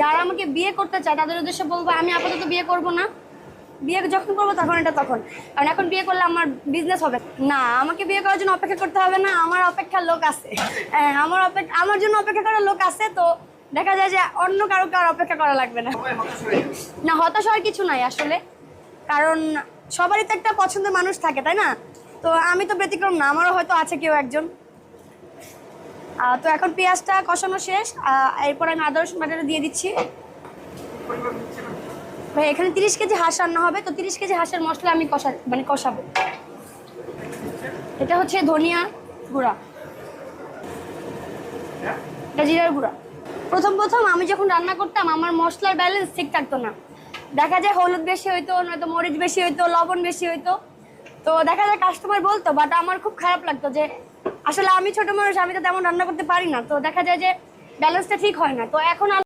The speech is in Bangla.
যারা আমাকে বিয়ে করতে চায় তাদের উদ্দেশ্যে বলবো আমি আপাতত বিয়ে করব না। বিয়ে যখন করবো তখন এটা তখন, কারণ এখন বিয়ে করলে আমার বিজনেস হবে না। আমাকে বিয়ে করার জন্য অপেক্ষা করতে হবে না, আমার অপেক্ষার লোক আছে। হ্যাঁ, আমার জন্য অপেক্ষা করার লোক আছে। তো দেখা যায় যে অন্য কারো অপেক্ষা করা লাগবে না। না, হতাশ হওয়ার কিছু নাই আসলে, কারণ সবারই তো একটা পছন্দের মানুষ থাকে, তাই না? তো আমি তো ব্যতিক্রম না, আমারও হয়তো আছে কেউ একজন। তো এখন পেঁয়াজটা কষানো শেষ, এরপর আমি আদা রসুন বাটাটা দিয়ে দিচ্ছি। ভাই এখানে 30 কেজি হাঁস রান্না হবে, তো 30 কেজি হাঁসের মশলা আমি কষাবো। এটা হচ্ছে ধনিয়া গুঁড়া, এটা জিরার গুঁড়া। প্রথম আমি যখন রান্না করতাম আমার মশলার ব্যালেন্স ঠিক থাকতো না। দেখা যায় হলুদ বেশি হইতো, নয়তো মরিচ বেশি হইতো, লবণ বেশি হইতো। তো দেখা যায় কাস্টমার বলতো, বাট আমার খুব খারাপ লাগতো যে আসলে আমি ছোট মানুষ, আমি তো তেমন রান্না করতে পারি না। তো দেখা যায় যে ব্যালেন্সটা ঠিক হয় না। তো এখন